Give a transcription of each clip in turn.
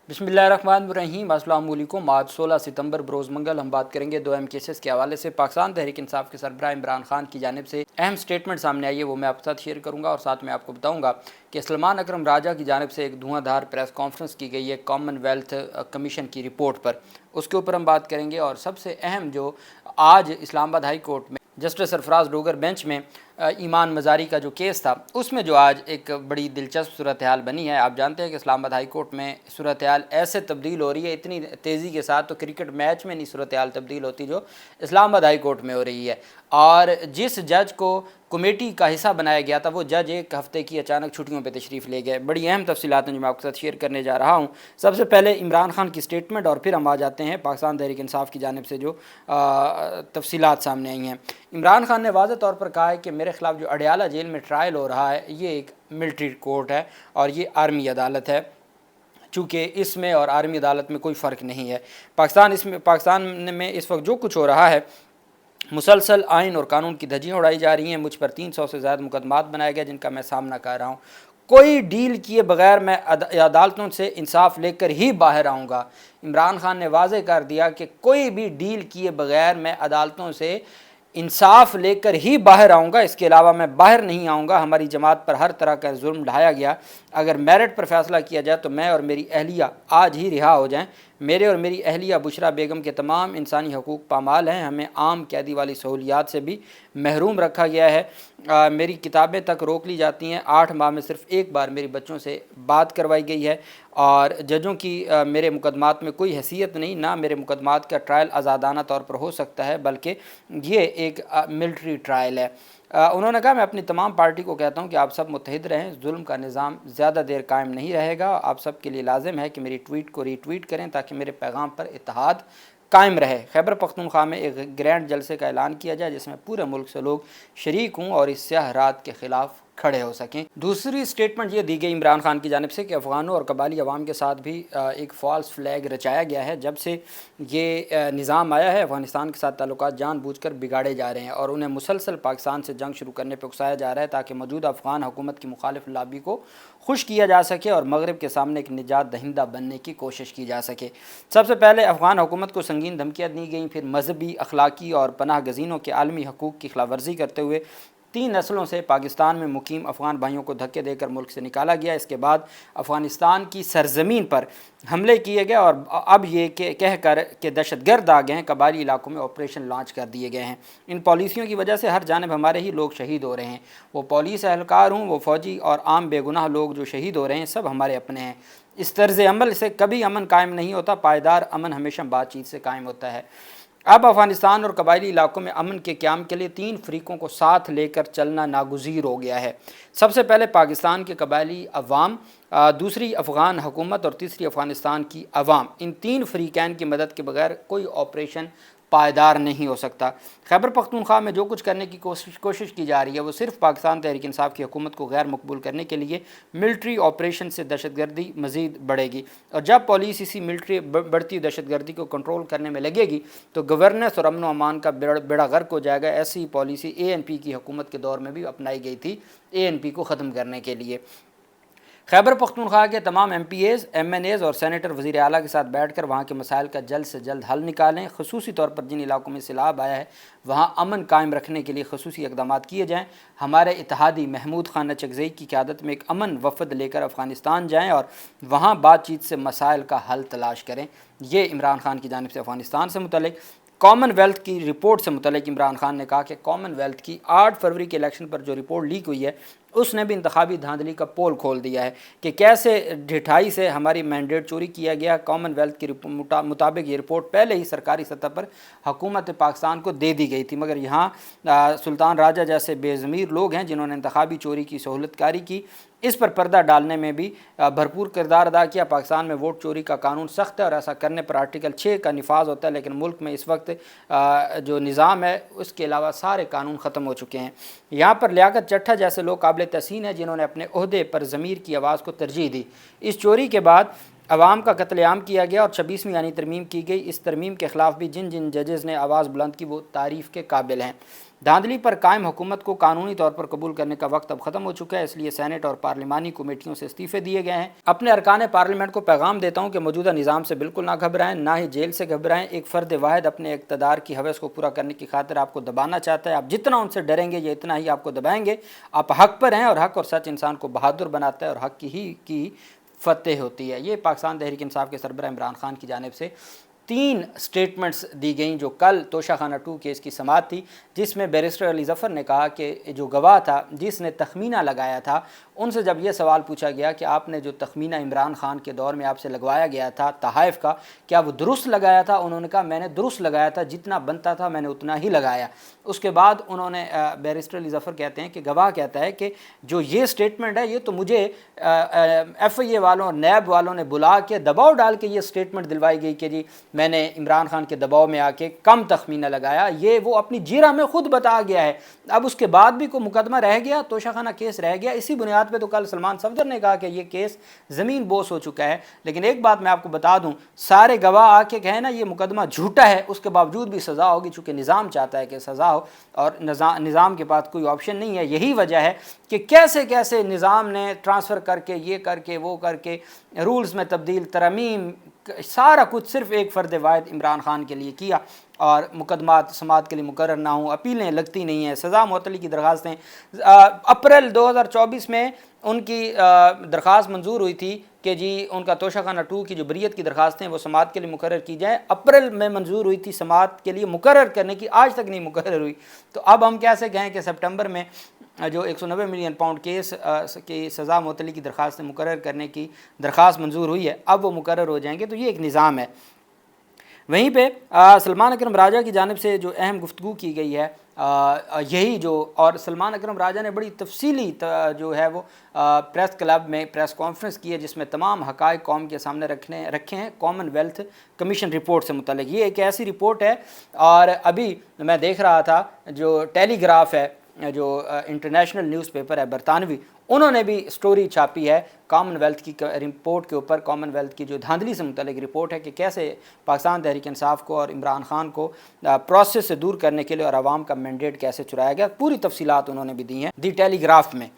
बिस्मिल्लाहिर्रहमानिर्रहीम। अस्सलाम वालेकुम। आज 16 सितंबर बरोज़ मंगल हम बात करेंगे दो अहम केसेस के हवाले से। पाकिस्तान तहरीक इंसाफ के सरबराह इमरान खान की जानिब से अहम स्टेटमेंट सामने आई है, वो मैं आपके साथ शेयर करूंगा और साथ में आपको बताऊंगा कि सलमान अकरम राजा की जानिब से एक धुआंधार प्रेस कॉन्फ्रेंस की गई है कॉमनवेल्थ कमीशन की रिपोर्ट पर, उसके ऊपर हम बात करेंगे। और सबसे अहम जो आज इस्लामाबाद हाई कोर्ट में जस्टिस सरफराज डोगर बेंच में ईमान मज़ारी का जो केस था, उसमें जो आज एक बड़ी दिलचस्प सूरत हाल बनी है। आप जानते हैं कि इस्लामाबाद हाई कोर्ट में सूरत हाल ऐसे तब्दील हो रही है इतनी तेज़ी के साथ, तो क्रिकेट मैच में नहीं सूरत हाल तब्दील होती जो इस्लामाबाद हाई कोर्ट में हो रही है। और जिस जज को कमेटी का हिस्सा बनाया गया था, वो जज एक हफ़्ते की अचानक छुट्टियों पर तशरीफ़ ले गए। बड़ी अहम तफसीलात हैं जो मैं आपके साथ शेयर करने जा रहा हूँ। सबसे पहले इमरान खान की स्टेटमेंट और फिर हम आ जाते हैं पाकिस्तान तहरीक इंसाफ की जानिब से जो तफसीलात सामने आई हैं। इमरान खान ने वाज़ेह तौर पर कहा है कि मेरे ख़िलाफ़ जो अडयाला जेल में ट्रायल हो रहा है, ये एक मिलिट्री कोर्ट है और ये आर्मी अदालत है, चूँकि इसमें और आर्मी अदालत में कोई फ़र्क नहीं है। पाकिस्तान में इस वक्त जो कुछ हो रहा है, मुसलसल आइन और कानून की धज्जियाँ उड़ाई जा रही हैं। मुझ पर 300 से ज़्यादा मुकदमात बनाए गए जिनका मैं सामना कर रहा हूँ। कोई डील किए बगैर मैं अदालतों से इंसाफ लेकर ही बाहर आऊँगा। इमरान खान ने वाज़ेह कर दिया कि कोई भी डील किए बगैर मैं अदालतों से इंसाफ लेकर ही बाहर आऊँगा, इसके अलावा मैं बाहर नहीं आऊँगा। हमारी जमात पर हर तरह का जुल्म ढाया गया, अगर मेरिट पर फैसला किया जाए तो मैं और मेरी अहलिया आज ही रिहा हो जाएं। मेरे और मेरी अहलिया बुशरा बेगम के तमाम इंसानी हकूक़ पामाल हैं। हमें आम कैदी वाली सहूलियात से भी महरूम रखा गया है। मेरी किताबें तक रोक ली जाती हैं। 8 माह में सिर्फ़ एक बार मेरे बच्चों से बात करवाई गई है और जजों की मेरे मुकदमात में कोई हैसियत नहीं, ना मेरे मुकदमात का ट्रायल आज़ादाना तौर पर हो सकता है, बल्कि ये एक मिलिट्री ट्रायल है। उन्होंने कहा, मैं अपनी तमाम पार्टी को कहता हूँ कि आप सब मुत्तहिद रहें, जुल्म का निज़ाम ज़्यादा देर कायम नहीं रहेगा। आप सब के लिए लाजिम है कि मेरी ट्वीट को रीट्वीट करें ताकि मेरे पैगाम पर इत्तेहाद कायम रहे। खैबर पख्तूनख्वा में एक ग्रैंड जलसे का ऐलान किया जाए जिसमें पूरे मुल्क से लोग शरीक हों और इस स्याह रात के ख़िलाफ़ खड़े हो सकें। दूसरी स्टेटमेंट ये दी गई इमरान खान की जानिब से कि अफ़गानों और कबाली अवाम के साथ भी एक फ़ॉल्स फ्लैग रचाया गया है। जब से ये निज़ाम आया है, अफ़गानिस्तान के साथ ताल्लुकात जानबूझकर बिगाड़े जा रहे हैं और उन्हें मुसलसल पाकिस्तान से जंग शुरू करने पर उकसाया जा रहा है ताकि मौजूदा अफ़गान हुकूमत की मुखालिफ लाबी को खुश किया जा सके और मगरब के सामने एक निजात दहिंदा बनने की कोशिश की जा सके। सबसे पहले अफ़गान हुकूमत को संगीन धमकियाँ दी गई, फिर मजहबी, अखलाकी और पनाह गज़ीनों के आलमी हकूक़ की खिलाफ वर्जी करते हुए 3 नस्लों से पाकिस्तान में मुकीम अफ़गान भाइयों को धक्के देकर मुल्क से निकाला गया। इसके बाद अफ़गानिस्तान की सरज़मीन पर हमले किए गए और अब ये कह कर के दहशतगर्द आ गए हैं, कबाली इलाकों में ऑपरेशन लॉन्च कर दिए गए हैं। इन पॉलिसियों की वजह से हर जानिब हमारे ही लोग शहीद हो रहे हैं। वो पुलिस एहलकार हों, वो फ़ौजी और आम बेगुनाह लोग जो शहीद हो रहे हैं, सब हमारे अपने हैं। इस तर्ज़ अमल से कभी अमन कायम नहीं होता। पायदार अमन हमेशा बातचीत से कायम होता है। अब अफ़गानिस्तान और कबायली इलाकों में अमन के क़याम के लिए 3 फ़रीक़ों को साथ लेकर चलना नागुज़ीर हो गया है। सबसे पहले पाकिस्तान के कबायली अवाम, दूसरी अफ़गान हुकूमत और तीसरी अफ़गानिस्तान की अवाम। इन 3 फ़रीक़ैन की मदद के बगैर कोई ऑपरेशन पायदार नहीं हो सकता। खैबर पख्तूनख्वा में जो कुछ करने की कोशिश की जा रही है, वो सिर्फ पाकिस्तान तहरीक इंसाफ की हुकूमत को गैर मकबूल करने के लिए मिलिट्री ऑपरेशन से दहशतगर्दी मज़ीद बढ़ेगी और जब पुलिस इसी मिलिट्री बढ़ती दहशतगर्दी को कंट्रोल करने में लगेगी तो गवर्नेंस और अमन व अमान का बेड़ा गर्क हो जाएगा। ऐसी पॉलिसी ANP की हुकूमत के दौर में भी अपनाई गई थी, ANP को ख़त्म करने के लिए। खैबर पख्तूनख्वा के तमाम MPAs, MNAs और सेनेटर वज़ीर आला के साथ बैठकर वहाँ के मसाइल का जल्द से जल्द हल निकालें। ख़ुसूसी तौर पर जिन इलाकों में सैलाब आया है, वहाँ अमन कायम रखने के लिए ख़ुसूसी इक़दाम किए जाएँ। हमारे इत्तेहादी महमूद खान नचगज़ई की क़यादत में एक अमन वफ़द लेकर अफ़गानिस्तान जाएँ और वहाँ बातचीत से मसाइल का हल तलाश करें। ये इमरान खान की जानिब से अफ़गानिस्तान से मुतल्लिक़। कॉमनवेल्थ की रिपोर्ट से मुतल्लिक़ इमरान खान ने कहा कि कॉमनवेल्थ की 8 फरवरी के इलेक्शन पर जो रिपोर्ट लीक हुई है, उसने भी इंतखाबी धांधली का पोल खोल दिया है कि कैसे ढिठाई से हमारी मैंडेट चोरी किया गया। कॉमनवेल्थ की मुताबिक ये रिपोर्ट पहले ही सरकारी सतह पर हुकूमत पाकिस्तान को दे दी गई थी, मगर यहाँ सुल्तान राजा जैसे बेज़मीर लोग हैं जिन्होंने इंतखाबी चोरी की सहूलतकारी की। इस पर पर्दा डालने में भी भरपूर किरदार अदा किया। पाकिस्तान में वोट चोरी का कानून सख्त है और ऐसा करने पर आर्टिकल 6 का निफाज होता है, लेकिन मुल्क में इस वक्त जो निज़ाम है उसके अलावा सारे कानून ख़त्म हो चुके हैं। यहाँ पर लियाकत चट्ठा जैसे लोग काबिल तहसीन हैं जिन्होंने अपने ओहदे पर ज़मीर की आवाज़ को तरजीह दी। इस चोरी के बाद अवाम का कत्लेआम किया गया और 26वीं यानी तरमीम की गई। इस तरमीम के ख़िलाफ़ भी जिन जिन जजेज़ ने आवाज़ बुलंद की वो तारीफ़ के काबिल हैं। धांधली पर कायम हुकूमत को कानूनी तौर पर कबूल करने का वक्त अब ख़त्म हो चुका है, इसलिए सेनेट और पार्लिमानी कमेटियों से इस्तीफ़े दिए गए हैं। अपने अरकान पार्लियामेंट को पैगाम देता हूँ कि मौजूदा निज़ाम से बिल्कुल ना घबराएं, ना ही जेल से घबराएं। एक फ़र्द वाहिद अपने इक़्तिदार की हवस को पूरा करने की खातिर आपको दबाना चाहता है। आप जितना उनसे डरेंगे ये इतना ही आपको दबाएंगे। आप हक़ पर हैं और हक़ और सच इंसान को बहादुर बनाता है और हक़ की फतेह होती है। ये पाकिस्तान तहरीक इंसाफ के सरबराह इमरान खान की जानिब से 3 स्टेटमेंट्स दी गई जो कल तोशाखाना 2 केस की समाअत थी, जिसमें बैरिस्टर अली ज़फ़र ने कहा कि जो गवाह था जिसने तखमीना लगाया था, उनसे जब यह सवाल पूछा गया कि आपने जो तखमीना इमरान खान के दौर में आपसे लगवाया गया था तहाइफ का, क्या वो दुरुस्त लगाया था? उन्होंने कहा मैंने दुरुस्त लगाया था, जितना बनता था मैंने उतना ही लगाया। उसके बाद उन्होंने बैरिस्टर अली ज़फ़र कहते हैं कि गवाह कहता है कि जो ये स्टेटमेंट है ये तो मुझे FIA वालों और नैब वालों ने बुला के दबाव डाल के ये स्टेटमेंट दिलवाई गई कि जी मैंने इमरान खान के दबाव में आके कम तखमीना लगाया। ये वो अपनी जीरा में खुद बता गया है। अब उसके बाद भी कोई मुकदमा रह गया, तोशाखाना केस रह गया। इसी बुनियाद पे तो कल सलमान सफदर ने कहा कि ये केस ज़मीन बोस हो चुका है। लेकिन एक बात मैं आपको बता दूं, सारे गवाह आके कहें ना ये मुकदमा झूठा है, उसके बावजूद भी सज़ा होगी, चूँकि निज़ाम चाहता है कि सज़ा हो और निज़ाम के पास कोई ऑप्शन नहीं है। यही वजह है कि कैसे कैसे निज़ाम ने ट्रांसफ़र करके ये करके वो करके रूल्स में तब्दील तरमीम सारा कुछ सिर्फ एक फ़र्द वाहिद इमरान खान के लिए किया और मुकदमात समाअत के लिए मुकर्रर ना हों, अपीलें लगती नहीं हैं, सज़ा मुअत्तली की दरख्वास्तें। अप्रैल 2024 में उनकी दरख्वास्त मंजूर हुई थी कि जी उनका तोशाखाना 2 की जो बरीयत की दरख्वास्तें वो समाअत के लिए मुकर्रर की जाएँ। अप्रैल में मंजूर हुई थी, समाअत के लिए मुकर्रर करने की आज तक नहीं मुकर्रर हुई। तो अब हम कैसे कहें कि सितंबर में जो 190 मिलियन पाउंड केस की सज़ा मुअत्तली की दरख्वास्तें मुकर्रर करने की दरख्वास्त मंजूर हुई है, अब वो मुकर्रर हो जाएंगे। तो ये एक निज़ाम है। वहीं पे सलमान अकरम राजा की जानिब से जो अहम गुफ्तगू की गई है यही जो, और सलमान अकरम राजा ने बड़ी तफसीली जो है वो प्रेस क्लब में प्रेस कॉन्फ्रेंस की है, जिसमें तमाम हक़ाइक़ कौम के सामने रखे हैं कॉमनवेल्थ कमीशन रिपोर्ट से मुतल्लिक़। ये एक ऐसी रिपोर्ट है, और अभी मैं देख रहा था जो टेलीग्राफ है, जो इंटरनेशनल न्यूज़पेपर है बरतानवी, उन्होंने भी स्टोरी छापी है कॉमनवेल्थ की रिपोर्ट के ऊपर। कॉमनवेल्थ की जो धांधली से मुतल्लिक़ रिपोर्ट है कि कैसे पाकिस्तान तहरीक इंसाफ को और इमरान खान को प्रोसेस से दूर करने के लिए और आवाम का मैंडेट कैसे चुराया गया, पूरी तफसीलात उन्होंने भी दी हैं दी टेलीग्राफ में।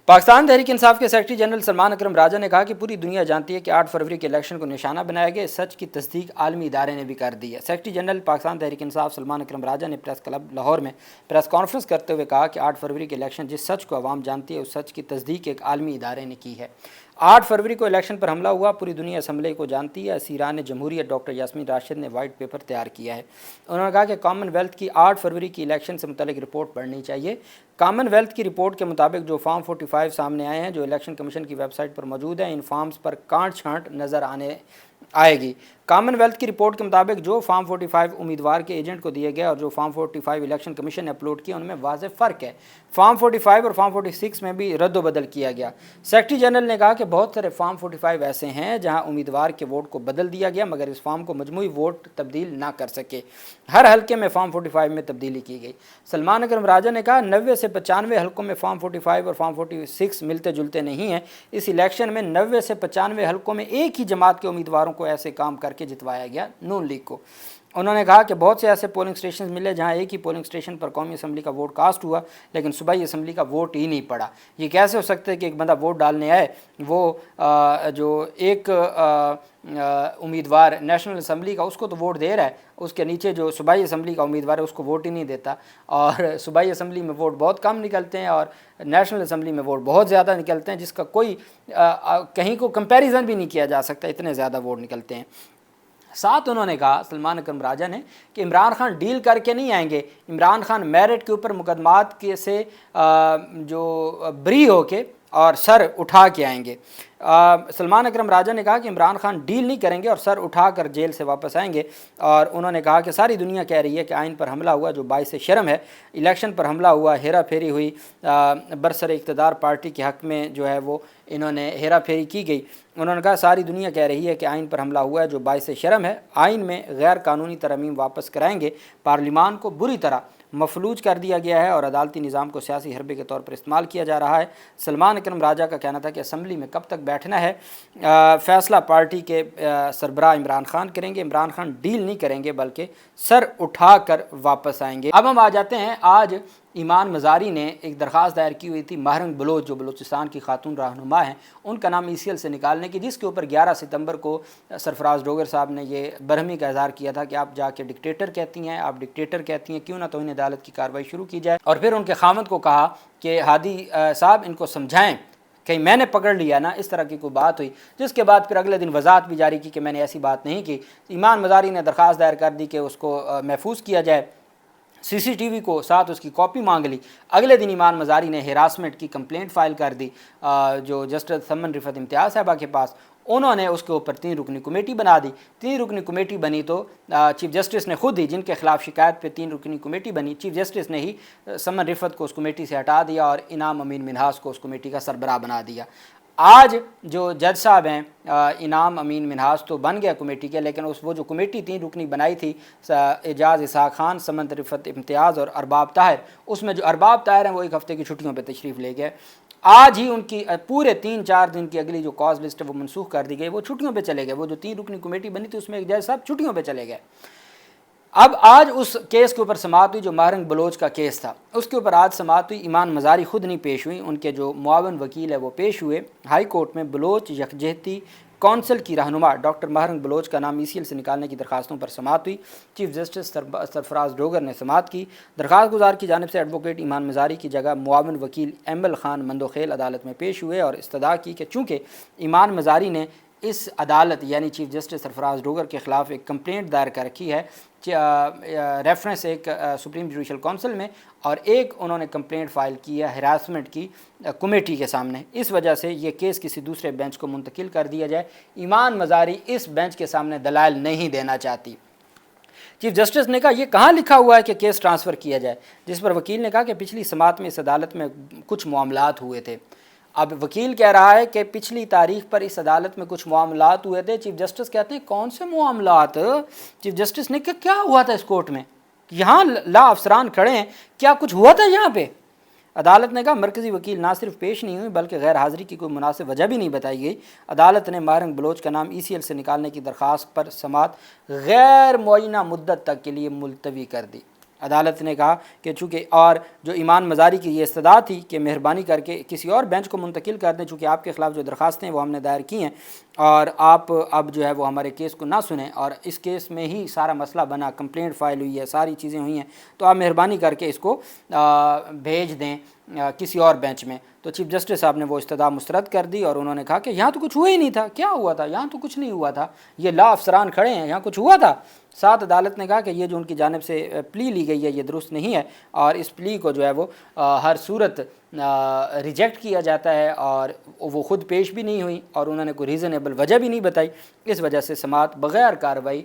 पाकिस्तान तहरीक इंसाफ के सेक्रेटरी जनरल सलमान अकरम राजा ने कहा कि पूरी दुनिया जानती है कि 8 फरवरी के इलेक्शन को निशाना बनाया गया। इस सच की तस्दीक आलमी इदारे ने भी कर दी है। सेक्रेटरी जनरल पाकिस्तान तहरीक इंसाफ सलमान अकरम राजा ने प्रेस क्लब लाहौर में प्रेस कॉन्फ्रेंस करते हुए कहा कि 8 फरवरी के इलेक्शन जिस सच को आवाम जानती है उस सच की तस्दीक एक आलमी इदारे ने की है। 8 फरवरी को इलेक्शन पर हमला हुआ, पूरी दुनिया असम्बली को जानती है। असीरान जमहूरियत डॉक्टर यास्मीन राशिद ने वाइट पेपर तैयार किया है। उन्होंने कहा कि कॉमनवेल्थ की 8 फरवरी की इलेक्शन से मुतल्लिक़ रिपोर्ट पढ़नी चाहिए। कॉमनवेल्थ की रिपोर्ट के मुताबिक जो फॉर्म 45 सामने आए हैं, जो इलेक्शन कमीशन की वेबसाइट पर मौजूद है, इन फॉर्म्स पर कांट छांट नज़र आएगी। कॉमनवेल्थ की रिपोर्ट के मुताबिक जो फॉर्म 45 उम्मीदवार के एजेंट को दिए गए और जो फॉर्म 45 इलेक्शन कमीशन ने अपलोड किया, उनमें वाज़ेह फ़र्क है। फॉर्म 45 और फॉर्म 46 में भी रद्द-बदल किया गया। सेक्रेटरी जनरल ने कहा कि बहुत सारे फॉर्म 45 ऐसे हैं जहां उम्मीदवार के वोट को बदल दिया गया, मगर इस फॉर्म को मजमूई वोट तब्दील ना कर सके। हर हल्के में फॉर्म 45 में तब्दीली की गई। सलमान अकरम राजा ने कहा 90 से 95 हल्कों में फॉर्म 45 और फॉर्म 46 मिलते जुलते नहीं हैं। इस इलेक्शन में 90 से 95 हल्कों में एक ही जमात के उम्मीदवारों को ऐसे काम करके जितवाया गया, नून लीग को। उन्होंने कहा कि बहुत से ऐसे पोलिंग स्टेशन मिले जहां एक ही पोलिंग स्टेशन पर कौमी असम्बली का वोट कास्ट हुआ, लेकिन सूबाई असम्बली का वोट ही नहीं पड़ा। ये कैसे हो सकता है कि एक बंदा वोट डालने आए, वो जो एक उम्मीदवार नेशनल असम्बली का उसको तो वोट दे रहा है, उसके नीचे जो सूबाई असम्बली का उम्मीदवार है उसको वोट ही नहीं देता। और सूबाई असम्बली में वोट बहुत कम निकलते हैं और नेशनल असम्बली में वोट बहुत ज़्यादा निकलते हैं, जिसका कोई कहीं को कंपैरिजन भी नहीं किया जा सकता, इतने ज़्यादा वोट निकलते हैं। साथ उन्होंने कहा सलमान अकरम राजा ने कि इमरान खान डील करके नहीं आएंगे, इमरान खान मेरिट के ऊपर मुकदमात के से जो बरी होके और सर उठा के आएंगे। सलमान अकरम राजा ने कहा कि इमरान खान डील नहीं करेंगे और सर उठाकर जेल से वापस आएंगे। और उन्होंने कहा कि सारी दुनिया कह रही है कि आइन पर हमला हुआ जो बाइस शर्म है, इलेक्शन पर हमला हुआ, हेरा फेरी हुई, बरसर इक़्तिदार पार्टी के हक़ में जो है वो इन्होंने हेरा फेरी की गई। उन्होंने कहा सारी दुनिया कह रही है कि आइन पर हमला हुआ है जो बाइस शर्म है, आइन में गैर कानूनी तरमीम वापस कराएंगे, पार्लिमान को बुरी तरह مفلوج کر دیا گیا ہے اور عدالتی نظام کو سیاسی حربے کے طور پر استعمال کیا جا رہا ہے۔ سلمان اکرم راجہ کا کہنا تھا کہ اسمبلی میں کب تک بیٹھنا ہے، فیصلہ پارٹی کے سربراہ عمران خان کریں گے، عمران خان ڈیل نہیں کریں گے بلکہ سر اٹھا کر واپس آئیں گے۔ اب ہم آ جاتے ہیں، آج ایمان مزاری نے ایک درخواست دائر کی ہوئی تھی ماہرنگ بلوچ جو بلوچستان کی خاتون رہنما ہیں ان کا نام ECL سے نکالنے کی، جس کے اوپر 11 ستمبر کو سرفراز ڈوگر صاحب نے یہ برہمی کا اظہار کیا تھا کہ آپ جا کے ڈکٹیٹر کہتی ہیں، آپ ڈکٹیٹر کہتی ہیں، کیوں نہ توہین عدالت کی کارروائی شروع کی جائے۔ اور پھر ان کے خامند کو کہا کہ ہادی صاحب ان کو سمجھائیں، کہیں میں نے پکڑ لیا نا، اس طرح کی کوئی بات ہوئی، جس کے بعد پھر اگلے دن وضاحت بھی جاری کی کہ میں نے ایسی بات نہیں کی۔ ایمان مزاری نے درخواست دائر کر دی کہ اس کو محفوظ کیا جائے، CCTV کو ساتھ اس کی کاپی مانگ لی۔ اگلے دن ایمان مزاری نے ہراسمنٹ کی کمپلینٹ فائل کر دی جو جسٹس سمن رفعت امتیاز صاحبہ کے پاس، انہوں نے اس کے اوپر 3 رکنی کمیٹی بنا دی۔ 3 رکنی کمیٹی بنی تو چیف جسٹس نے خود ہی، جن کے خلاف شکایت پہ 3 رکنی کمیٹی بنی، چیف جسٹس نے ہی سمن رفعت کو اس کمیٹی سے ہٹا دیا اور انعام امین منہاس کو اس کمیٹی کا سربراہ بنا دیا۔ آج جو جج صاحب ہیں انعام امین منہاس تو بن گیا کمیٹی کے، لیکن وہ جو کمیٹی 3 رکنی بنائی تھی اعجاز اسحاق خان، سمن رفعت امتیاز اور ارباب طاہر، اس میں جو ارباب طاہر ہیں وہ 1 ہفتے کی چھٹیوں پہ تشریف لے گئے۔ آج ہی ان کی پورے 3-4 دن کی اگلی جو کاز لسٹ ہے وہ منسوخ کر دی گئی، وہ چھٹیوں پہ چلے گئے۔ وہ جو 3 رکنی کمیٹی بنی تھی اس میں ایک جج صاحب چھٹیوں پہ چلے گئے۔ اب آج اس کیس کے اوپر سماعت ہوئی جو ماہرنگ بلوچ کا کیس تھا، اس کے اوپر آج سماعت ہوئی۔ ایمان مزاری خود نہیں پیش ہوئی، ان کے جو معاون وکیل ہے وہ پیش ہوئے ہائی کورٹ میں۔ بلوچ یکجہتی کونسل کی رہنما ڈاکٹر ماہرنگ بلوچ کا نام ECL سے نکالنے کی درخواستوں پر سماعت ہوئی۔ چیف جسٹس سرفراز ڈوگر نے سماعت کی۔ درخواست گزار کی جانب سے ایڈوکیٹ ایمان مزاری کی جگہ معاون وکیل ایمل خان مندوخیل عدالت میں پیش ہوئے اور استدعا کی کہ چونکہ ایمان مزاری نے اس عدالت یعنی چیف جسٹس سرفراز ڈوگر کے خلاف ایک کمپلینٹ دائر کر رکھی ہے، ریفرنس ایک سپریم جوڈیشل کونسل میں، اور ایک انہوں نے کمپلینٹ فائل کی ہے ہراسمنٹ کی کمیٹی کے سامنے، اس وجہ سے یہ کیس کسی دوسرے بینچ کو منتقل کر دیا جائے۔ ایمان مزاری اس بینچ کے سامنے دلائل نہیں دینا چاہتی۔ چیف جسٹس نے کہا یہ کہاں لکھا ہوا ہے کہ کیس ٹرانسفر کیا جائے، جس پر وکیل نے کہا کہ پچھلی سماعت میں اس عدالت میں کچھ معاملات ہوئے تھے۔ اب وکیل کہہ رہا ہے کہ پچھلی تاریخ پر اس عدالت میں کچھ معاملات ہوئے تھے۔ چیف جسٹس کہتے ہیں کون سے معاملات؟ چیف جسٹس نے کہا کیا ہوا تھا اس کورٹ میں، یہاں لا افسران کھڑے ہیں، کیا کچھ ہوا تھا یہاں پہ؟ عدالت نے کہا مرکزی وکیل نہ صرف پیش نہیں ہوئی بلکہ غیر حاضری کی کوئی مناسب وجہ بھی نہیں بتائی گئی۔ عدالت نے ماہرنگ بلوچ کا نام ECL سے نکالنے کی درخواست پر سماعت غیر معینہ مدت تک کے لیے ملتوی کر دی۔ عدالت نے کہا کہ چونکہ اور جو ایمان مزاری کی یہ استدعا تھی کہ مہربانی کر کے کسی اور بینچ کو منتقل کر دیں، چونکہ آپ کے خلاف جو درخواستیں وہ ہم نے دائر کی ہیں اور آپ اب جو ہے وہ ہمارے کیس کو نہ سنیں، اور اس کیس میں ہی سارا مسئلہ بنا، کمپلینٹ فائل ہوئی ہے، ساری چیزیں ہوئی ہیں، تو آپ مہربانی کر کے اس کو بھیج دیں کسی اور بینچ میں۔ تو چیف جسٹس صاحب نے وہ استدعا مسترد کر دی اور انہوں نے کہا کہ یہاں تو کچھ ہوا ہی نہیں تھا، کیا ہوا تھا؟ یہاں تو کچھ نہیں ہوا تھا، یہ لا افسران کھڑے ہیں، یہاں کچھ ہوا تھا؟ ساتھ عدالت نے کہا کہ یہ جو ان کی جانب سے پلی لی گئی ہے یہ درست نہیں ہے اور اس پلی کو جو ہے وہ ہر صورت ریجیکٹ کیا جاتا ہے، اور وہ خود پیش بھی نہیں ہوئی اور انہوں نے کوئی ریزنیبل وجہ بھی نہیں بتائی، اس وجہ سے سماعت بغیر کارروائی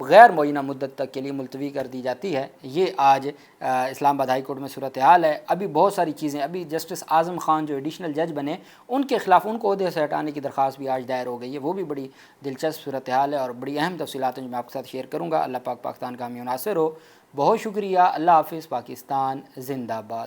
غیر معینہ مدت تک کے لیے ملتوی کر دی جاتی ہے۔ یہ آج اسلام آباد ہائی کورٹ میں صورتحال ہے۔ ابھی بہت ساری چیزیں، ابھی جسٹس اعظم خان جو ایڈیشنل جج بنے ان کے خلاف ان کو عہدے سے ہٹانے کی درخواست بھی آج دائر ہو گئی ہے، وہ بھی بڑی دلچسپ صورتحال ہے اور بڑی اہم تفصیلات ہیں جو میں آپ کے ساتھ شیئر کروں گا۔ اللہ پاک پاکستان کا حامی و ناصر ہو۔ بہت شکریہ، اللہ حافظ، پاکستان زندہ باد۔